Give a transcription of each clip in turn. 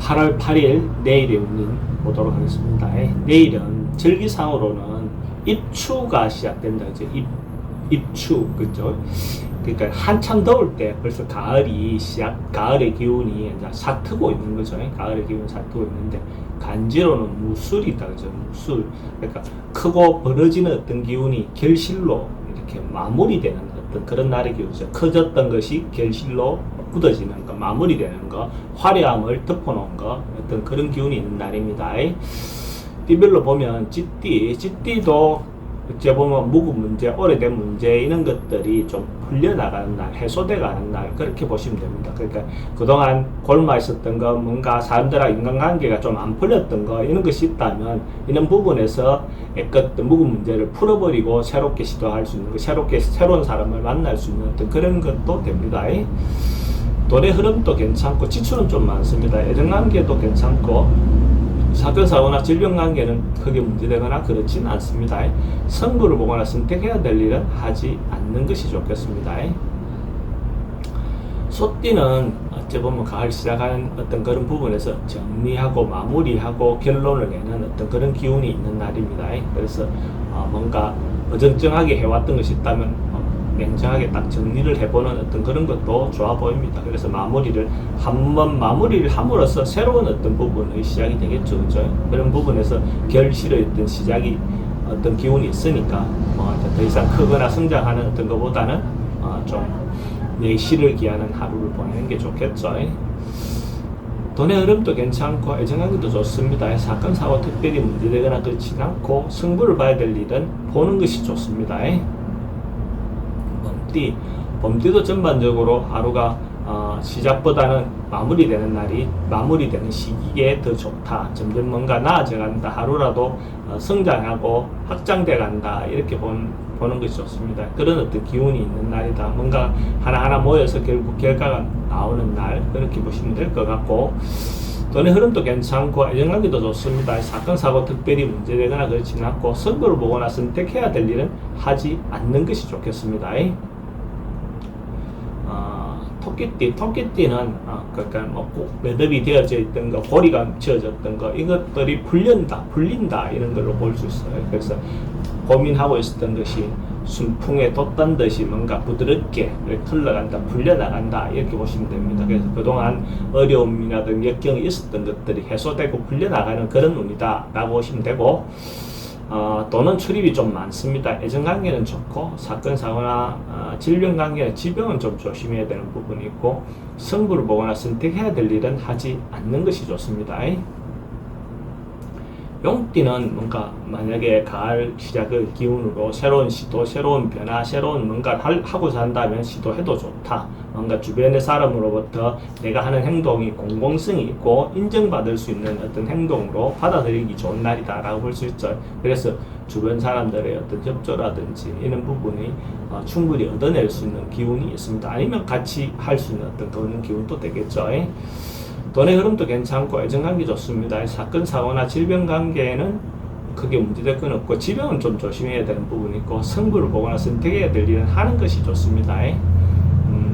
8월 8일 내일의 운인 보도록 하겠습니다. 내일은 절기상으로는 입추가 시작된다. 이제 입추, 그죠? 그러니까 한참 더울 때 벌써 가을의 기운이 이제 삭트고 있는 거죠. 가을의 기운이 삭트고 있는데, 간지로는 무술이다. 그죠? 무술. 그러니까 크고 벌어지는 어떤 기운이 결실로 이렇게 마무리되는 어떤 그런 날의 기운이죠. 커졌던 것이 결실로 굳어지는 거, 마무리되는 거, 화려함을 덮어놓은 거, 어떤 그런 기운이 있는 날입니다. 띠별로 보면 찌띠도 어째 보면 묵은 문제, 오래된 문제 이런 것들이 좀 풀려나가는 날, 해소돼가는 날, 그렇게 보시면 됩니다. 그러니까 그동안 골마 있었던 거, 뭔가 사람들하고 인간관계가 좀 안 풀렸던 거, 이런 것이 있다면 이런 부분에서 애꿜던 묵은 문제를 풀어버리고 새롭게 시도할 수 있는 거, 새로운 사람을 만날 수 있는 어떤 그런 것도 됩니다. 돈의 흐름도 괜찮고, 지출은 좀 많습니다. 애정관계도 괜찮고, 사건, 사고나 질병 관계는 크게 문제되거나 그렇진 않습니다. 선거를 보거나 선택해야 될 일은 하지 않는 것이 좋겠습니다. 소띠는 어째 보면 가을 시작하는 어떤 그런 부분에서 정리하고 마무리하고 결론을 내는 어떤 그런 기운이 있는 날입니다. 그래서 뭔가 어정쩡하게 해왔던 것이 있다면 냉정하게 딱 정리를 해보는 어떤 그런 것도 좋아 보입니다. 그래서 한번 마무리를 함으로써 새로운 어떤 부분의 시작이 되겠죠. 그죠? 그런 부분에서 결실의 어떤 시작이 어떤 기운이 있으니까 더 이상 크거나 성장하는 어떤 것보다는 좀 내실을 기하는 하루를 보내는 게 좋겠죠. 돈의 흐름도 괜찮고 애정관계도 좋습니다. 사건, 사고 특별히 문제되거나 그렇진 않고, 승부를 봐야 될 일은 보는 것이 좋습니다. 범띠도 전반적으로 하루가 시작보다는 마무리되는 시기에 더 좋다. 점점 뭔가 나아져 간다. 하루라도 성장하고 확장돼 간다. 이렇게 보는 것이 좋습니다. 그런 어떤 기운이 있는 날이다. 뭔가 하나하나 모여서 결국 결과가 나오는 날, 그렇게 보시면 될 것 같고, 돈의 흐름도 괜찮고 애정관계도 좋습니다. 사건, 사고 특별히 문제되거나 그렇지는 않고, 선거를 보거나 선택해야 될 일은 하지 않는 것이 좋겠습니다. 토끼띠는 그러니까 꼭 매듭이 되어져 있던 거, 고리가 지어졌던 거, 이것들이 풀린다 이런 걸로 볼 수 있어요. 그래서 고민하고 있었던 것이 순풍에 돋단 듯이 뭔가 부드럽게 흘러간다, 풀려나간다, 이렇게 보시면 됩니다. 그래서 그동안 어려움이라든지 역경이 있었던 것들이 해소되고 풀려나가는 그런 운이다 라고 보시면 되고, 돈은 출입이 좀 많습니다. 애정관계는 좋고, 사건, 사고나 질병 관계는 질병은 좀 조심해야 되는 부분이 있고, 승부를 보거나 선택해야 될 일은 하지 않는 것이 좋습니다. 용띠는 뭔가 만약에 가을 시작의 기운으로 새로운 시도, 새로운 변화, 새로운 뭔가를 하고자 한다면 시도해도 좋다. 뭔가 주변의 사람으로부터 내가 하는 행동이 공공성이 있고 인정받을 수 있는 어떤 행동으로 받아들이기 좋은 날이다 라고 볼 수 있죠. 그래서 주변 사람들의 어떤 협조라든지 이런 부분이 충분히 얻어낼 수 있는 기운이 있습니다. 아니면 같이 할 수 있는 어떤 그런 기운도 되겠죠. 돈의 흐름도 괜찮고 애정관계 좋습니다. 사건, 사고나 질병 관계에는 크게 문제될 건 없고, 질병은 좀 조심해야 되는 부분이 있고, 승부를 보거나 선택해야 될 일은 하는 것이 좋습니다.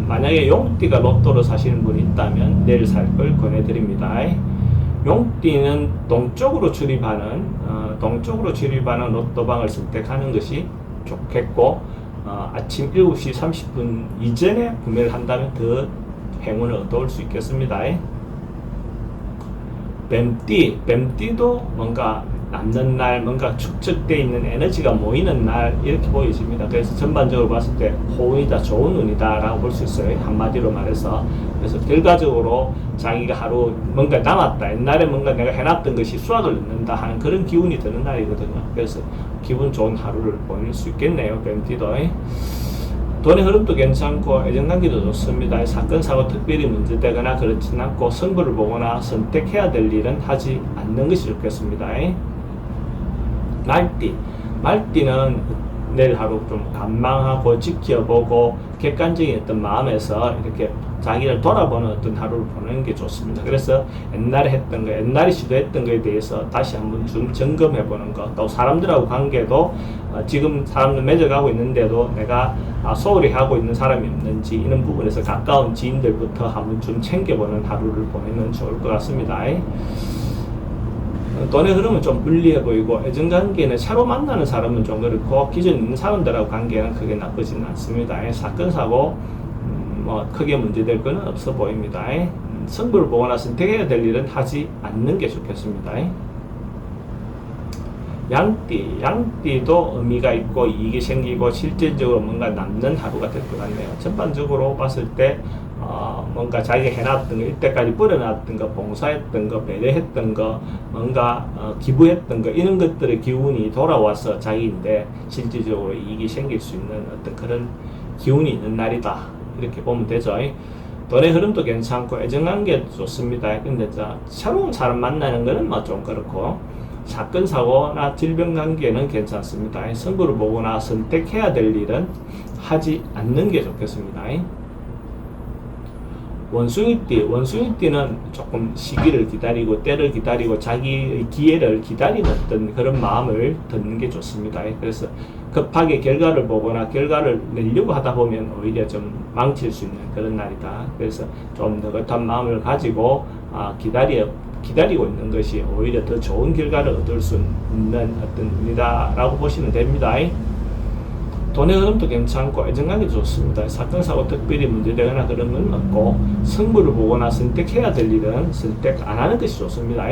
만약에 용띠가 로또로 사시는 분이 있다면 내일 살 걸 권해드립니다. 용띠는 동쪽으로 출입하는 로또방을 선택하는 것이 좋겠고, 아침 7시 30분 이전에 구매를 한다면 더 행운을 얻어올 수 있겠습니다. 뱀띠도 뭔가 남는 날, 뭔가 축적되어 있는 에너지가 모이는 날, 이렇게 보여집니다. 그래서 전반적으로 봤을 때 호운이다, 좋은 운이다 라고 볼 수 있어요. 한마디로 말해서. 그래서 결과적으로 자기가 하루 뭔가 남았다, 옛날에 뭔가 내가 해놨던 것이 수확을 얻는다 하는 그런 기운이 드는 날이거든요. 그래서 기분 좋은 하루를 보낼 수 있겠네요, 뱀띠도. 돈의 흐름도 괜찮고 애정관계도 좋습니다. 사건, 사고 특별히 문제되거나 그렇진 않고, 승부를 보거나 선택해야 될 일은 하지 않는 것이 좋겠습니다. 말띠는 내일 하루 좀 관망하고 지켜보고 객관적인 어떤 마음에서 이렇게 자기를 돌아보는 어떤 하루를 보내는 게 좋습니다. 그래서 옛날에 했던 거, 옛날에 시도했던 거에 대해서 다시 한번 좀 점검해 보는 거, 또 사람들하고 관계도 지금 사람들 맺어가고 있는데도 내가 소홀히 하고 있는 사람이 없는지 이런 부분에서 가까운 지인들부터 한번 좀 챙겨보는 하루를 보내면 좋을 것 같습니다. 돈의 흐름은 좀 불리해 보이고 애정관계는 새로 만나는 사람은 좀 그렇고 기존 있는 사람들하고 관계는 크게 나쁘지는 않습니다. 사건 사고 뭐 크게 문제될 거는 없어 보입니다. 승부를 보거나 선택해야 될 일은 하지 않는 게 좋겠습니다. 양띠도 의미가 있고 이익이 생기고 실질적으로 뭔가 남는 하루가 될 것 같네요. 전반적으로 봤을 때 뭔가 자기가 해놨던 거, 이때까지 뿌려놨던 거, 봉사했던 거, 배려했던 거, 뭔가 기부했던 거, 이런 것들의 기운이 돌아와서 자기인데 실질적으로 이익이 생길 수 있는 어떤 그런 기운이 있는 날이다, 이렇게 보면 되죠. 돈의 흐름도 괜찮고 애정관계도 좋습니다. 근데 새로운 사람 만나는 거는 뭐 좀 그렇고 사건 사고나 질병 관계는 괜찮습니다. 승부를 보거나 선택해야 될 일은 하지 않는 게 좋겠습니다. 원숭이띠는 조금 시기를 기다리고 때를 기다리고 자기의 기회를 기다리는 어떤 그런 마음을 듣는 게 좋습니다. 그래서 급하게 결과를 보거나 결과를 내려고 하다 보면 오히려 좀 망칠 수 있는 그런 날이다. 그래서 좀 느긋한 마음을 가지고 기다리고 있는 것이 오히려 더 좋은 결과를 얻을 수 있는 어떤 운이다라고 보시면 됩니다. 돈의 흐름도 괜찮고 애정관계도 좋습니다. 사건 사고 특별히 문제되거나 그런 건 없고 승부를 보거나 선택해야 될 일은 선택 안 하는 것이 좋습니다.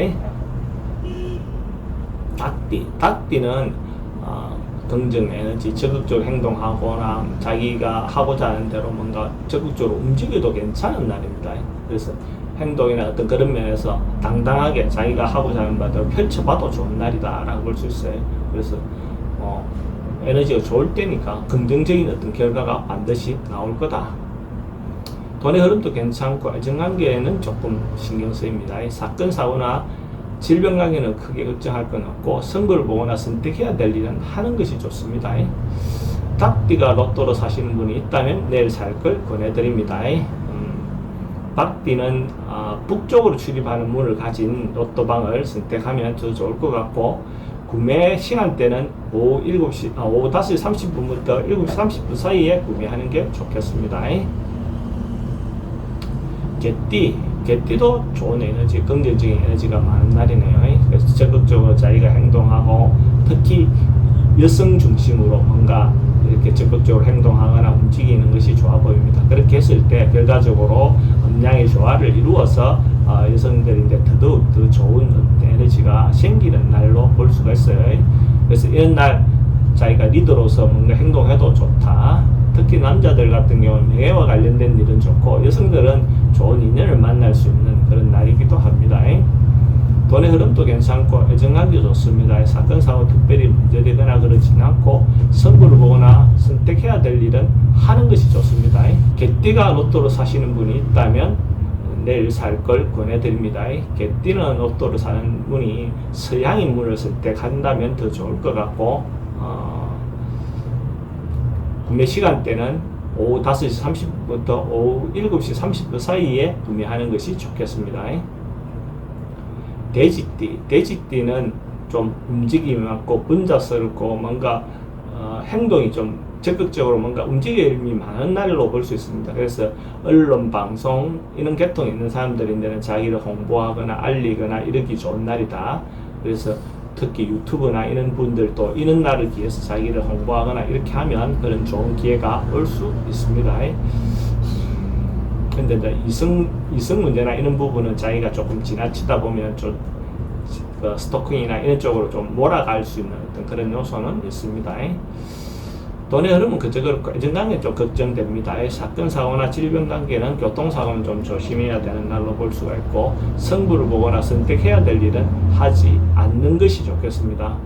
닭띠는 긍정 에너지, 적극적으로 행동하거나 자기가 하고자 하는 대로 뭔가 적극적으로 움직여도 괜찮은 날입니다. 그래서 행동이나 어떤 그런 면에서 당당하게 자기가 하고자 하는 바대로 펼쳐봐도 좋은 날이다 라고 볼 수 있어요. 그래서 에너지가 좋을 때니까 긍정적인 어떤 결과가 반드시 나올 거다. 돈의 흐름도 괜찮고 애정관계에는 조금 신경 쓰입니다. 사건 사고나 질병 관계는 크게 걱정할 건 없고 승부를 보거나 선택해야 될 일은 하는 것이 좋습니다. 닭띠가 로또로 사시는 분이 있다면 내일 살 걸 권해드립니다. 박띠는 북쪽으로 출입하는 문을 가진 로또방을 선택하면 더 좋을 것 같고 구매 시간대는 오후 5시 30분부터 7시 30분 사이에 구매하는 게 좋겠습니다. 개띠도 좋은 에너지, 긍정적인 에너지가 많은 날이네요. 그래서 적극적으로 자기가 행동하고 특히 여성 중심으로 뭔가 이렇게 적극적으로 행동하거나 움직이는 것이 좋아 보입니다. 그렇게 했을 때 결과적으로 음양의 조화를 이루어서 여성들인데 더더욱 더 좋은 에너지가 생기는 날로 볼 수가 있어요. 그래서 이런 날 자기가 리더로서 뭔가 행동해도 좋다. 특히 남자들 같은 경우는 명예와 관련된 일은 좋고 여성들은 좋은 인연을 만날 수 있는 그런 날이기도 합니다. 돈의 흐름도 괜찮고 애정관계도 좋습니다. 사건 사고 특별히 문제되거나 그러지는 않고 승부를 보거나 선택해야 될 일은 하는 것이 좋습니다. 개띠가 로또로 사시는 분이 있다면 내일 살 걸 권해드립니다. 개띠는 로또로 사는 분이 서양인 문을 선택한다면 더 좋을 것 같고 구매 시간대는 오후 5시 30분부터 오후 7시 30분 사이에 구매하는 것이 좋겠습니다. 돼지띠는 좀 움직임이 많고 분자스럽고 뭔가 행동이 좀 적극적으로 뭔가 움직임이 많은 날로 볼 수 있습니다. 그래서 언론, 방송 이런 계통이 있는 사람들인데는 자기를 홍보하거나 알리거나 이러기 좋은 날이다. 그래서 특히 유튜브나 이런 분들도 이런 날을 기해서 자기를 홍보하거나 이렇게 하면 그런 좋은 기회가 올 수 있습니다. 근데 이제 이성 문제나 이런 부분은 자기가 조금 지나치다 보면 좀 스토킹이나 이런 쪽으로 좀 몰아갈 수 있는 어떤 그런 요소는 있습니다. 돈의 흐름은 그저 그렇고 애정관계 좀 걱정됩니다. 사건 사고나 질병 관계는 교통사고는 좀 조심해야 되는 날로 볼 수가 있고 승부를 보거나 선택해야 될 일은 하지 않는 것이 좋겠습니다.